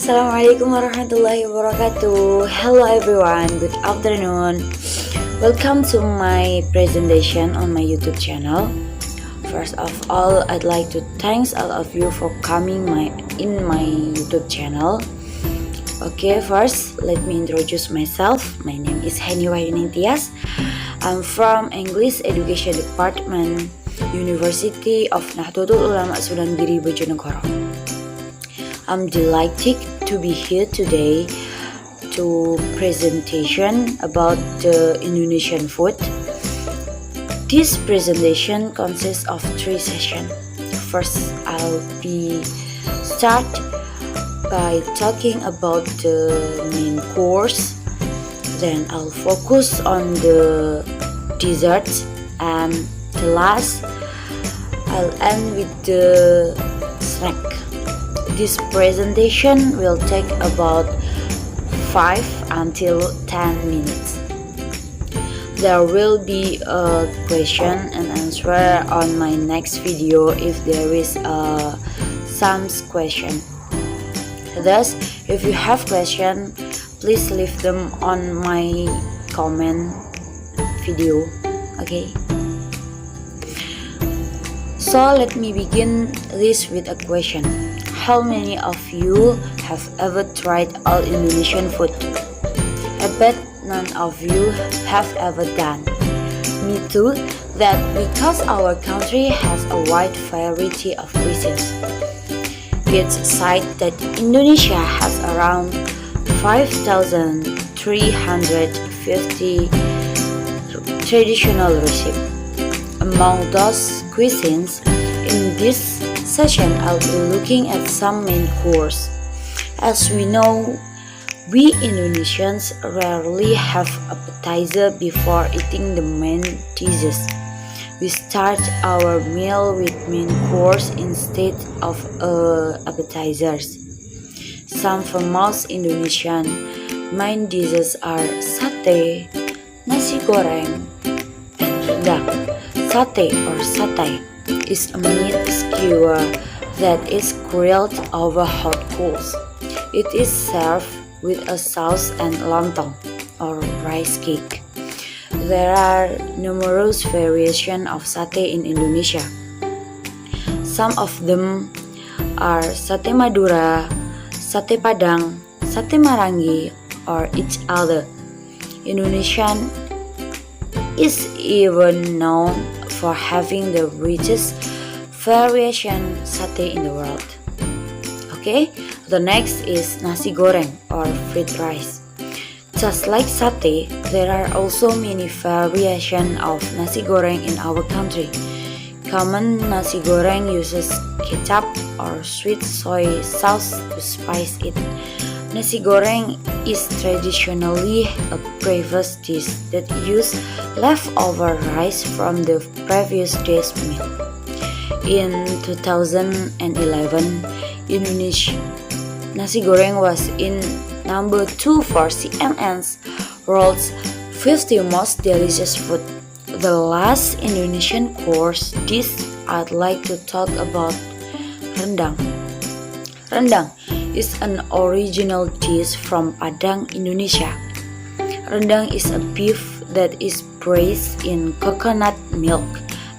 Assalamualaikum warahmatullahi wabarakatuh. Hello everyone, good afternoon. Welcome to my presentation on my YouTube channel. First of all, I'd like to thank all of you for coming in my YouTube channel. Okay, first let me introduce myself. My name is Heni Tugas. I'm from English Education Department, University of Nahdlatul Ulama Sunan Giri Bojonegoro. I'm delighted to be here today to presentation about the Indonesian food. This presentation consists of 3 sessions. First, I'll be start by talking about the main course. Then I'll focus on the desserts, and the last I'll end with the snack. This presentation will take about 5 until 10 minutes. There will be a question and answer on my next video if there is some question. Thus, if you have question, please leave them on my comment video. Okay. So let me begin this with a question. How many of you have ever tried all Indonesian food? I bet none of you have ever done. Me too, that because our country has a wide variety of cuisines. It's said that Indonesia has around 5,350 traditional recipes. Among those cuisines, in this session, I'll be looking at some main course. As we know, we Indonesians rarely have appetizer before eating the main dishes. We start our meal with main course instead of appetizers. Some famous Indonesian main dishes are sate, nasi goreng, and rendang. Sate or satay is a meat skewer that is grilled over hot coals. It is served with a sauce and lontong or rice cake. There are numerous variations of satay in Indonesia. Some of them are sate Madura, sate Padang, sate Marangi, or each other. Indonesian is even known for having the richest variation satay in the world. Okay, the next is nasi goreng or fried rice. Just like satay, there are also many variations of nasi goreng in our country. Common nasi goreng uses ketchup or sweet soy sauce to spice it. Nasi goreng is traditionally a breakfast dish that uses leftover rice from the previous day's meal. In 2011, Indonesia nasi goreng was in number 2 for CNN's World's 50 Most Delicious Food. The last Indonesian course dish I'd like to talk about rendang. Rendang is an original dish from Padang, Indonesia. Rendang is a beef that is braised in coconut milk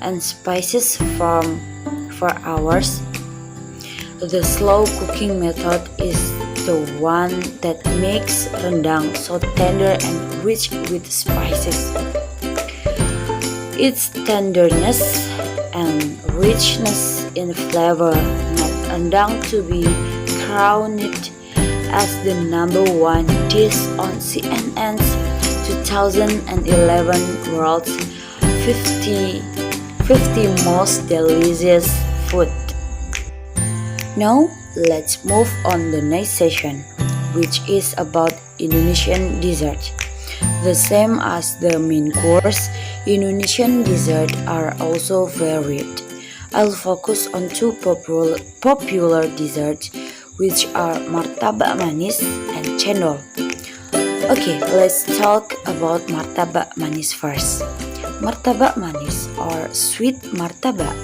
and spices for hours. The slow cooking method is the one that makes rendang so tender and rich with spices. Its tenderness and richness in flavor made rendang to be crowned as the number 1 dish on CNN's 2011 World's 50 Most Delicious Food. Now, let's move on the next session, which is about Indonesian dessert. The same as the main course, Indonesian desserts are also varied. I'll focus on 2 popular desserts, which are martabak manis and cendol. Okay, let's talk about martabak manis first. Martabak manis or sweet martabak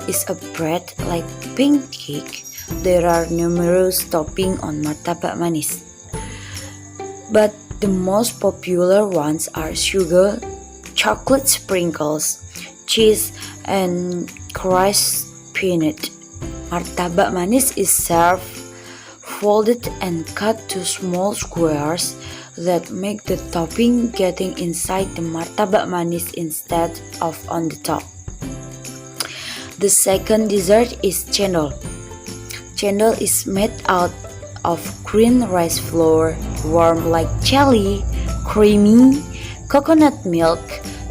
is a bread like pancake There are numerous toppings on martabak manis, but the most popular ones are sugar, chocolate sprinkles, cheese, and crushed peanut. Martabak manis is served folded and cut to small squares that make the topping getting inside the martabak manis instead of on the top. The second dessert is cendol. Cendol is made out of green rice flour, warm like jelly, creamy, coconut milk,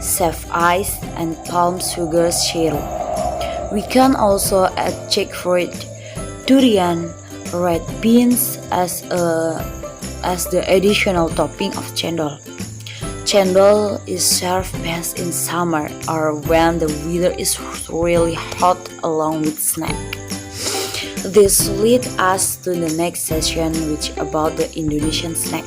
shaved ice, and palm sugar syrup. We can also add jackfruit, durian, red beans as the additional topping of cendol. Cendol is served best in summer or when the weather is really hot along with snack. This leads us to the next session, which about the Indonesian snack.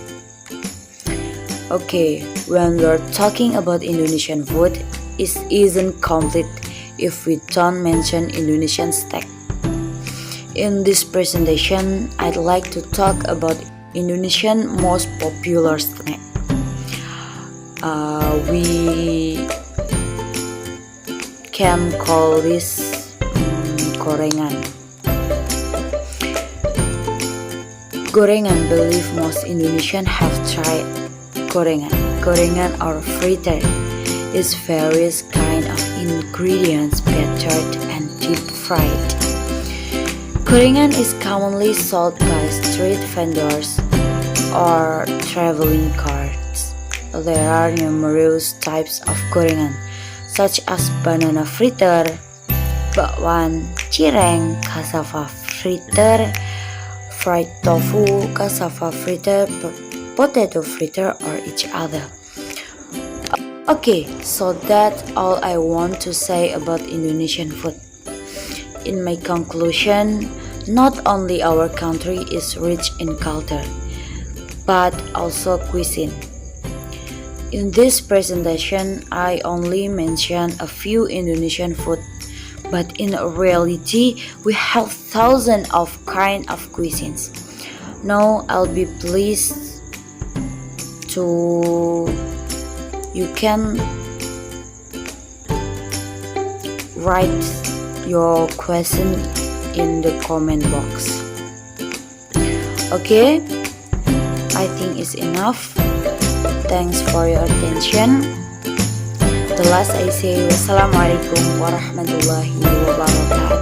Okay, when we're talking about Indonesian food, it isn't complete if we don't mention Indonesian snack. In this presentation, I'd like to talk about Indonesian most popular snack. We can call this gorengan. Gorengan, believe most Indonesians have tried gorengan. Gorengan or fritter is various kind of ingredients battered and deep fried. Gorengan is commonly sold by street vendors or traveling carts. There are numerous types of gorengan, such as banana fritter, bakwan, cireng, cassava fritter, fried tofu, cassava fritter, potato fritter, or each other. Okay, so that's all I want to say about Indonesian food. In my conclusion, not only our country is rich in culture, but also cuisine. In this presentation, I only mentioned a few Indonesian food, but in reality, we have thousands of kind of cuisines. Now, I'll be pleased to you can write your question in the comment box. Okay, I think it's enough. Thanks for your attention. The last I say, wassalamualaikum warahmatullahi wabarakatuh.